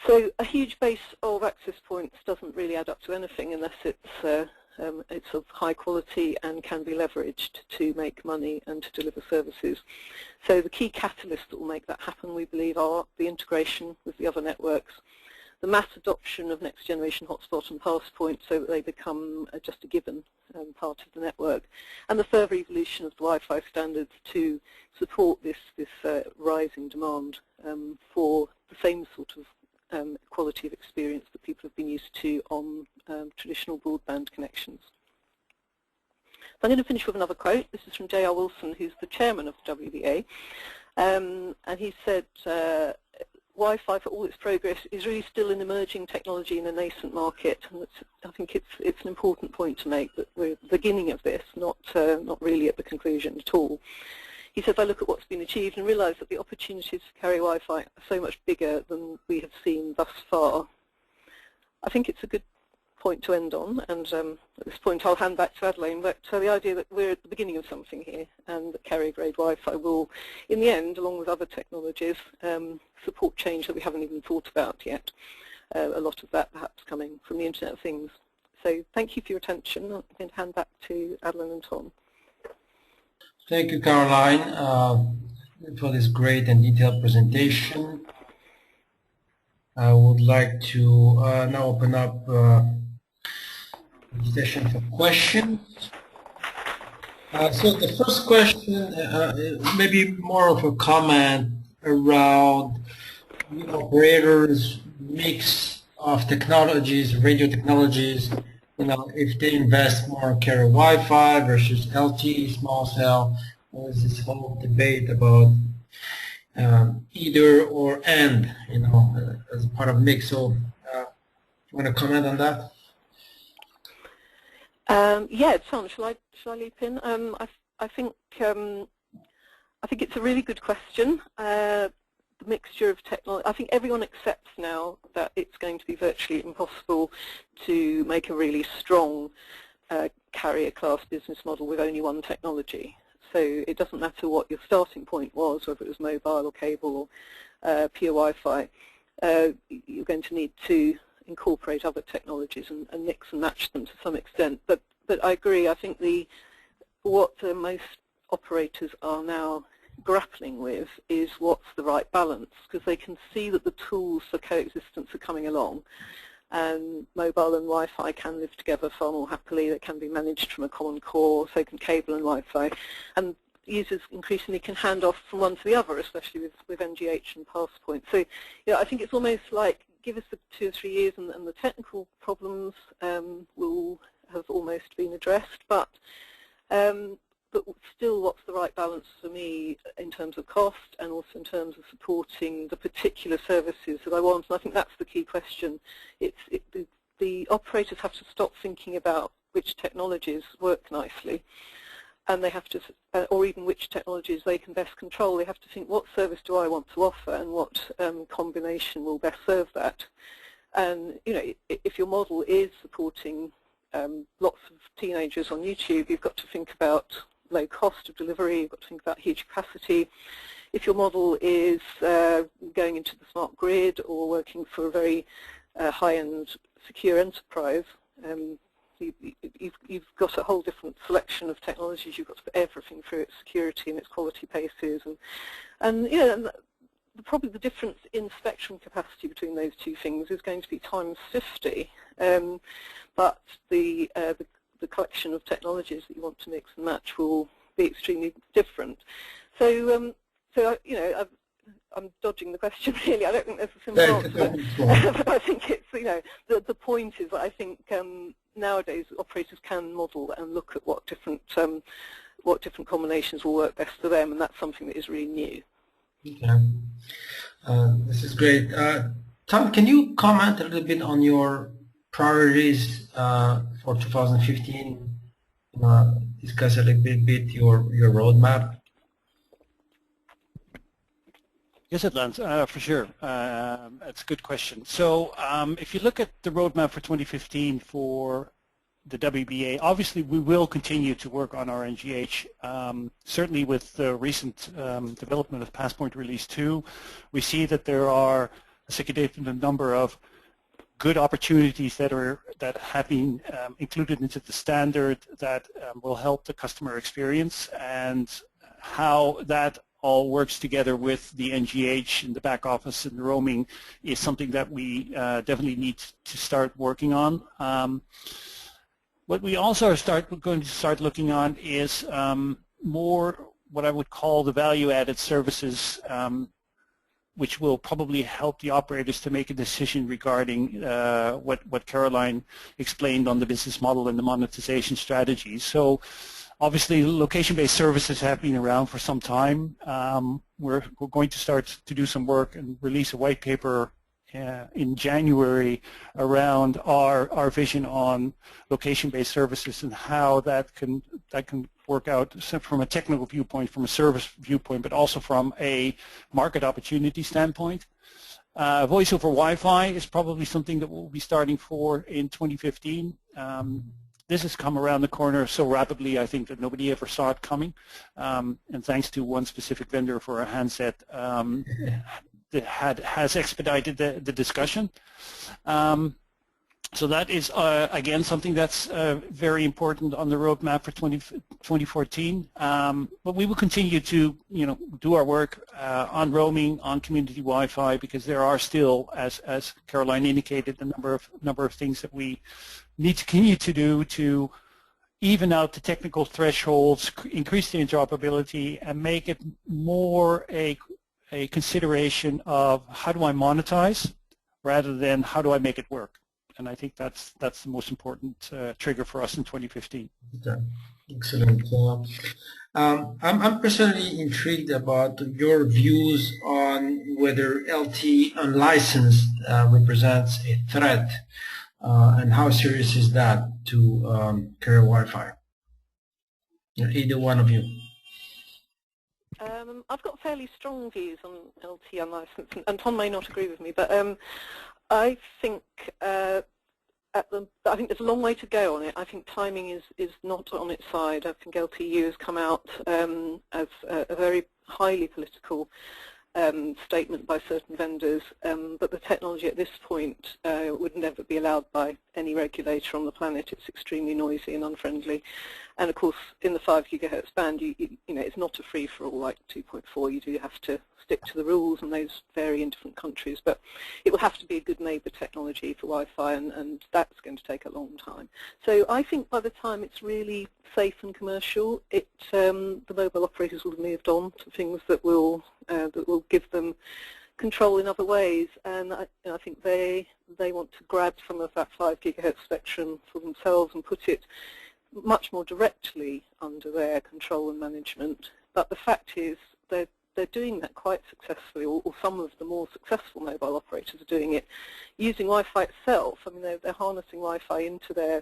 So a huge base of access points doesn't really add up to anything unless it's of high quality and can be leveraged to make money and to deliver services. So the key catalysts that will make that happen, we believe, are the integration with the other networks, the mass adoption of Next Generation Hotspot and Passpoint so that they become just a given part of the network, and the further evolution of the Wi-Fi standards to support this rising demand for the same sort of quality of experience that people have been used to on traditional broadband connections. So I'm going to finish with another quote. This is from J.R. Wilson, who's the chairman of the WBA, and he said, Wi-Fi, for all its progress, is really still an emerging technology in a nascent market, and I think it's an important point to make, that we're at the beginning of this, not really at the conclusion at all. He says, I look at what's been achieved and realise that the opportunities to carry Wi-Fi are so much bigger than we have seen thus far. I think it's a good point to end on, and at this point I'll hand back to Adeline, but the idea that we're at the beginning of something here, and that carrier-grade Wi-Fi will, in the end, along with other technologies, support change that we haven't even thought about yet. A lot of that perhaps coming from the Internet of Things. So thank you for your attention. I'm going to hand back to Adeline and Tom. Thank you, Caroline, for this great and detailed presentation. I would like to now open up the session for questions. So the first question, maybe more of a comment around the operators' mix of technologies, radio technologies. If they invest more in carrier Wi-Fi versus LTE, small cell, there's this whole debate about either or and, as a part of mix. So, you want to comment on that? Yeah, Tom, shall I leap in? I think it's a really good question. The mixture of technology. I think everyone accepts now that it's going to be virtually impossible to make a really strong carrier class business model with only one technology. So it doesn't matter what your starting point was, whether it was mobile or cable or pure Wi-Fi. You're going to need to incorporate other technologies and mix and match them to some extent. But I agree. I think what most operators are now grappling with is what's the right balance, because they can see that the tools for coexistence are coming along, and mobile and Wi-Fi can live together far more happily. They can be managed from a common core, so can cable and Wi-Fi, and users increasingly can hand off from one to the other, especially with NGH and Passpoint. So I think it's almost like, give us 2 or 3 years and the technical problems will have almost been addressed, but still, what's the right balance for me in terms of cost and also in terms of supporting the particular services that I want? And I think that's the key question. The operators have to stop thinking about which technologies work nicely and they have to, or even which technologies they can best control. They have to think, what service do I want to offer, and what combination will best serve that. And if your model is supporting lots of teenagers on YouTube, you've got to think about low cost of delivery. You've got to think about huge capacity. If your model is going into the smart grid or working for a very high-end secure enterprise, you've got a whole different selection of technologies. You've got to put everything through its security and its quality paces, and probably the difference in spectrum capacity between those two things is going to be times 50. But the collection of technologies that you want to mix and match will be extremely different. So I'm dodging the question really. I don't think there's a simple answer, but I think it's the point is that I think nowadays operators can model and look at what different combinations will work best for them, and that's something that is really new. Okay, this is great. Tom, can you comment a little bit on your priorities for 2015? Discuss a little bit your roadmap. Yes, Lance, for sure. That's a good question. So if you look at the roadmap for 2015 for the WBA, obviously we will continue to work on our NGH. Certainly with the recent development of Passpoint Release 2, we see that there are a significant number of good opportunities that have been included into the standard that will help the customer experience, and how that all works together with the NGH in the back office and the roaming is something that we definitely need to start working on. What we also are going to start looking on is more what I would call the value-added services, which will probably help the operators to make a decision regarding what Caroline explained on the business model and the monetization strategy. So obviously location-based services have been around for some time. We're going to start to do some work and release a white paper in January around our vision on location-based services and how that can work out from a technical viewpoint, from a service viewpoint, but also from a market opportunity standpoint. Voice over Wi-Fi is probably something that we'll be starting for in 2015. This has come around the corner so rapidly, I think, that nobody ever saw it coming. And thanks to one specific vendor for a handset, that has expedited the discussion. So that is, again, something that's very important on the roadmap for 2014. But we will continue to, do our work on roaming, on community Wi-Fi, because there are still, as Caroline indicated, a number of things that we need to continue to do to even out the technical thresholds, increase the interoperability, and make it more a consideration of how do I monetize rather than how do I make it work. And I think that's the most important trigger for us in 2015. Okay. Excellent. I'm personally intrigued about your views on whether LTE unlicensed represents a threat, and how serious is that to carrier Wi-Fi? Either one of you. I've got fairly strong views on LTE unlicensed, and Tom may not agree with me, but I think there's a long way to go on it. I think timing is not on its side. I think LTU has come out as a very highly political statement by certain vendors, but the technology at this point would never be allowed by any regulator on the planet. It's extremely noisy and unfriendly, and of course in the 5 GHz band, it's not a free-for-all like 2.4. You do have to stick to the rules, and those vary in different countries, but it will have to be a good neighbour technology for Wi-Fi, and that's going to take a long time. So I think by the time it's really safe and commercial, the mobile operators will have moved on to things that will give them control in other ways, and I think they want to grab some of that 5 GHz spectrum for themselves and put it much more directly under their control and management. But the fact is they're doing that quite successfully, or some of the more successful mobile operators are doing it using Wi-Fi itself. I mean, they're harnessing Wi-Fi into their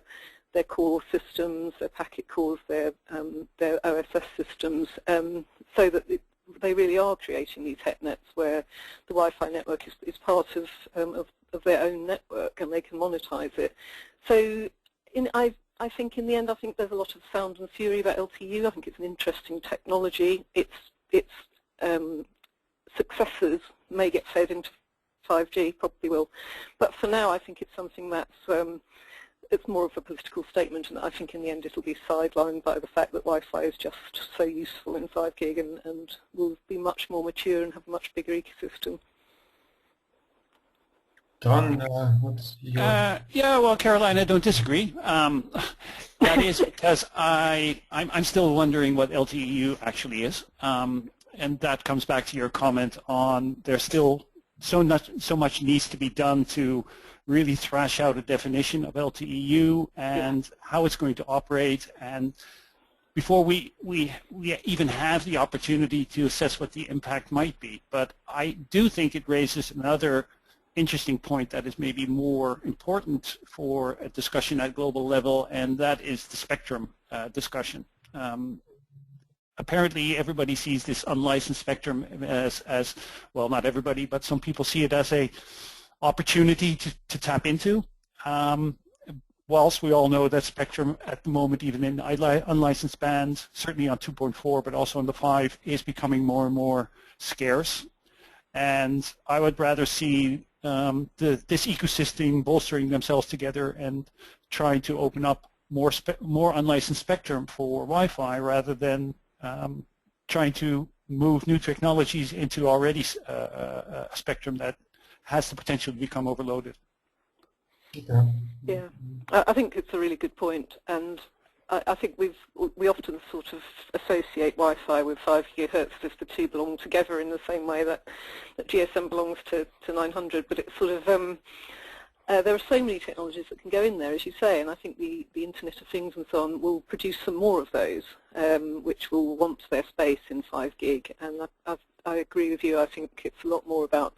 their core systems, their packet cores, their OSS systems, so that they really are creating these het nets where the Wi-Fi network is part of their own network and they can monetize it. So I think in the end, I think there's a lot of sound and fury about LTU. I think it's an interesting technology. Its successors may get fed into 5G, probably will. But for now, I think it's something that's it's more of a political statement, and I think in the end it'll be sidelined by the fact that Wi-Fi is just so useful in 5 gig and will be much more mature and have a much bigger ecosystem. Don, what's your... Yeah, well, Caroline, I don't disagree. That is because I'm still wondering what LTU actually is, and that comes back to your comment on there's still so much needs to be done to really thrash out a definition of LTEU and how it's going to operate, and before we even have the opportunity to assess what the impact might be. But I do think it raises another interesting point that is maybe more important for a discussion at global level, and that is the spectrum discussion. Apparently everybody sees this unlicensed spectrum as well, not everybody, but some people see it as a opportunity to tap into. Whilst we all know that spectrum at the moment, even in unlicensed bands, certainly on 2.4, but also on the 5, is becoming more and more scarce. And I would rather see this ecosystem bolstering themselves together and trying to open up more unlicensed spectrum for Wi-Fi rather than trying to move new technologies into already a spectrum that has the potential to become overloaded. Yeah, I think it's a really good point, and I think we often sort of associate Wi-Fi with 5 gigahertz as if the two belong together in the same way that GSM belongs to 900, but it's sort of there are so many technologies that can go in there, as you say, and I think the Internet of Things and so on will produce some more of those, which will want their space in 5 gig, and I agree with you. I think it's a lot more about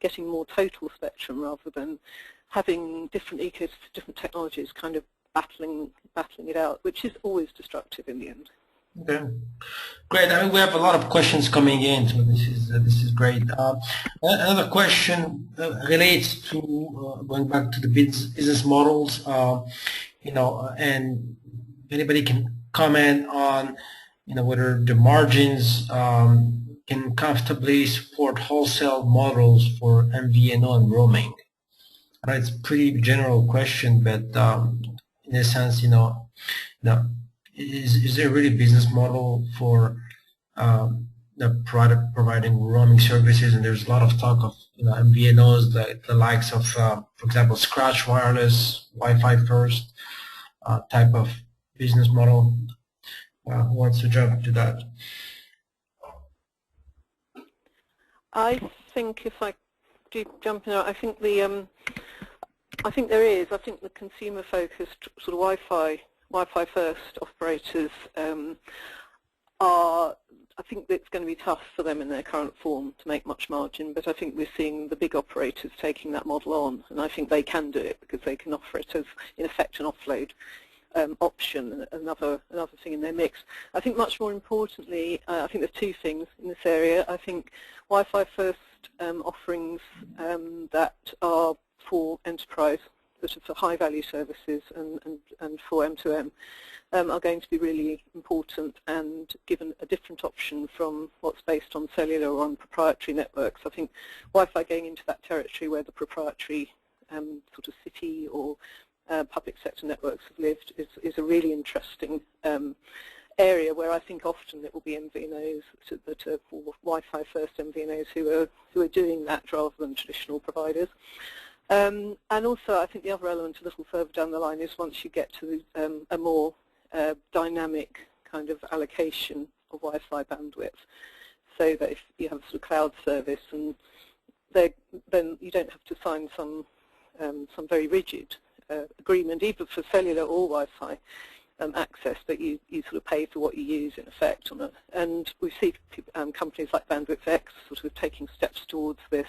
getting more total spectrum rather than having different different technologies kind of battling it out, which is always destructive in the end. Okay, great. I mean, we have a lot of questions coming in, so this is great. Another question relates to going back to the business models. And anybody can comment on, whether the margins can comfortably support wholesale models for MVNO and roaming. It's a pretty general question, but in a sense, is there really a business model for the product providing roaming services? And there's a lot of talk of MVNOs, the likes of, for example, Scratch Wireless, Wi-Fi first type of business model. Who wants to jump to that? I think if I do jump in, I think I think there is. I think the consumer-focused sort of Wi-Fi first operators I think it's going to be tough for them in their current form to make much margin, but I think we're seeing the big operators taking that model on, and I think they can do it because they can offer it as, in effect, an offload option, another thing in their mix. I think much more importantly, I think there's two things in this area. I think Wi-Fi first offerings that are for enterprise, sort of for high-value services and for M2M, are going to be really important and given a different option from what's based on cellular or on proprietary networks. I think Wi-Fi going into that territory where the proprietary sort of city or public sector networks have lived is a really interesting area where I think often it will be MVNOs that are Wi-Fi first MVNOs who are doing that rather than traditional providers. And also I think the other element a little further down the line is once you get to a more dynamic kind of allocation of Wi-Fi bandwidth, so that if you have a sort of cloud service and then you don't have to sign some very rigid agreement either for cellular or Wi-Fi access, but you sort of pay for what you use in effect on it. And we see companies like Bandwidth X sort of taking steps towards this.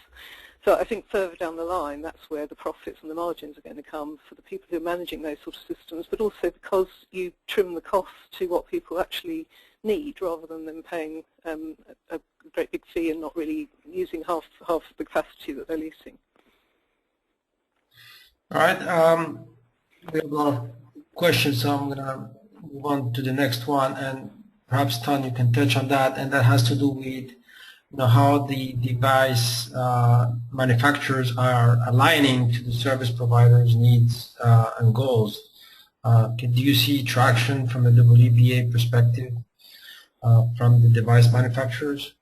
So I think further down the line, that's where the profits and the margins are going to come for the people who are managing those sort of systems, but also because you trim the cost to what people actually need rather than them paying a great big fee and not really using half the capacity that they're leasing. All right. We have a lot of questions, so I'm going to move on to the next one, and perhaps, Ton, you can touch on that, and that has to do with how the device manufacturers are aligning to the service providers' needs and goals. Do you see traction from a WBA perspective from the device manufacturers?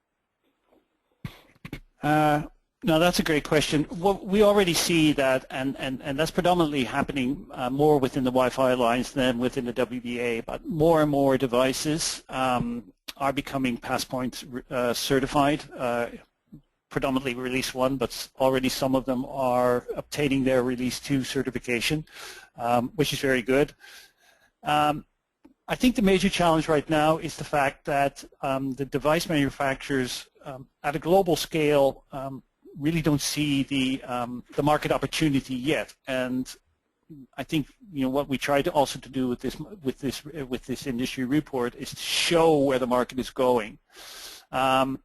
No, that's a great question. Well, we already see that, and that's predominantly happening more within the Wi-Fi Alliance than within the WBA, but more and more devices are becoming Passpoint certified, predominantly Release 1, but already some of them are obtaining their Release 2 certification, which is very good. I think the major challenge right now is the fact that the device manufacturers at a global scale really don't see the market opportunity yet, and I think what we try to also to do with this industry report is to show where the market is going. I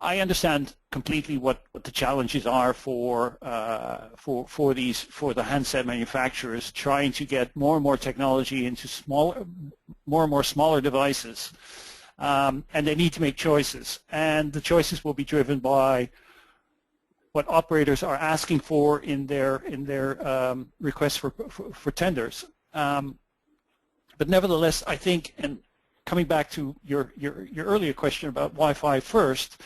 understand completely what the challenges are for the handset manufacturers trying to get more and more technology into more and more smaller devices, and they need to make choices, and the choices will be driven by what operators are asking for in their requests for tenders. But nevertheless, I think, and coming back to your earlier question about Wi-Fi first,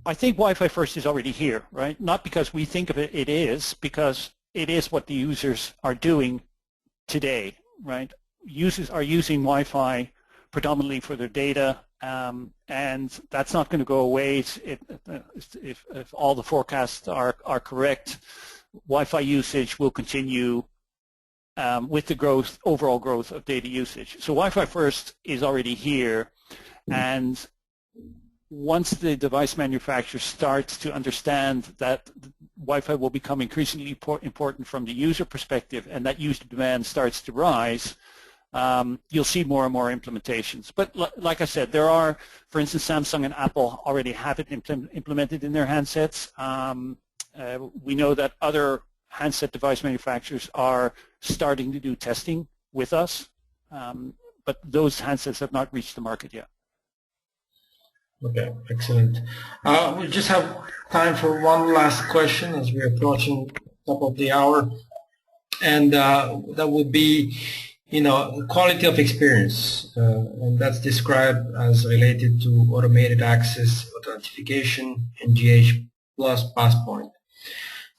I think Wi-Fi first is already here, right? Not because we think of it, it is, because it is what the users are doing today, right? Users are using Wi-Fi predominantly for their data, and that's not going to go away if all the forecasts are correct. Wi-Fi usage will continue with the overall growth of data usage. So Wi-Fi first is already here, and once the device manufacturer starts to understand that Wi-Fi will become increasingly important from the user perspective, and that user demand starts to rise, you'll see more and more implementations. But like I said, there are, for instance, Samsung and Apple already have it implemented in their handsets. We know that other handset device manufacturers are starting to do testing with us, but those handsets have not reached the market yet. Okay, excellent. We just have time for one last question as we're approaching the top of the hour, and that would be, quality of experience, and that's described as related to automated access, authentication, NGH plus Passpoint.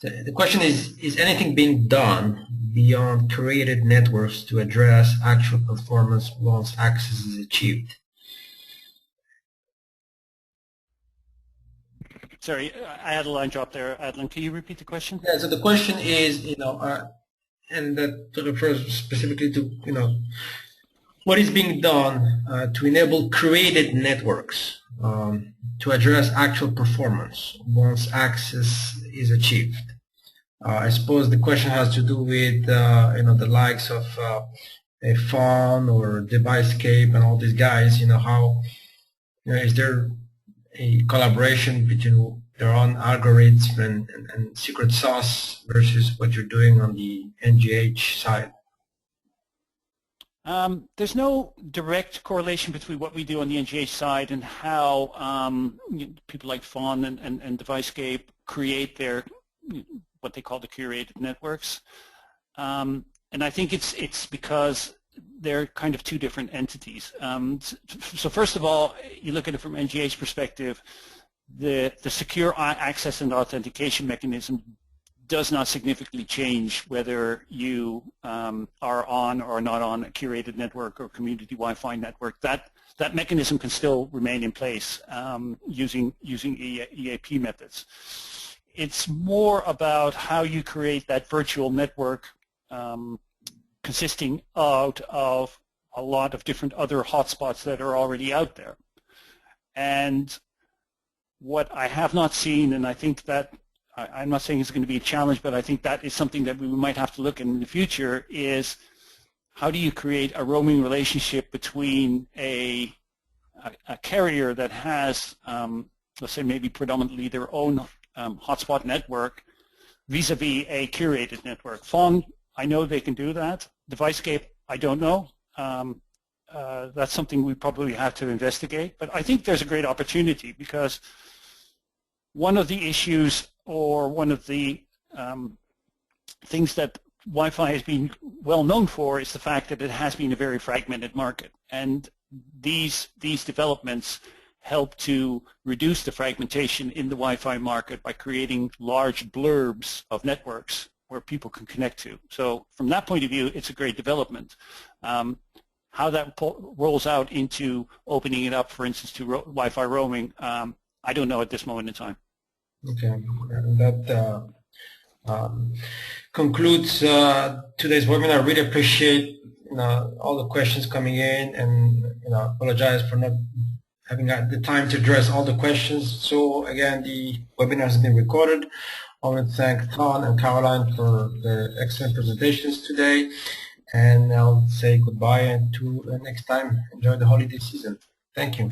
The question is anything being done beyond created networks to address actual performance once access is achieved? Sorry, I had a line drop there. Adlan, can you repeat the question? Yeah, so the question is, and that refers specifically to, what is being done to enable created networks to address actual performance once access is achieved. I suppose the question has to do with, the likes of a phone or DeviceScape and all these guys, how, is there a collaboration between their own algorithms and secret sauce versus what you're doing on the NGH side? There's no direct correlation between what we do on the NGH side and how people like Fawn and DeviceScape create their what they call the curated networks. And I think it's because they're kind of two different entities. So first of all, you look at it from NGH perspective, the secure access and authentication mechanism does not significantly change whether you are on or not on a curated network or community Wi-Fi network. That mechanism can still remain in place using EAP methods. It's more about how you create that virtual network consisting out of a lot of different other hotspots that are already out there. And what I have not seen, and I think that I'm not saying it's going to be a challenge, but I think that is something that we might have to look at in the future, is how do you create a roaming relationship between a carrier that has, let's say maybe predominantly their own hotspot network vis-a-vis a curated network. Phone, I know they can do that. DeviceScape, I don't know. That's something we probably have to investigate. But I think there's a great opportunity, because one of the issues, or one of the things that Wi-Fi has been well known for, is the fact that it has been a very fragmented market. And these developments help to reduce the fragmentation in the Wi-Fi market by creating large blurbs of networks where people can connect to. So from that point of view, it's a great development. How that rolls out into opening it up, for instance, to Wi-Fi roaming, I don't know at this moment in time. Okay, that concludes today's webinar. I really appreciate all the questions coming in, and apologize for not having the time to address all the questions. So again, the webinar has been recorded. I want to thank Ton and Caroline for their excellent presentations today, and I'll say goodbye, and to next time. Enjoy the holiday season. Thank you.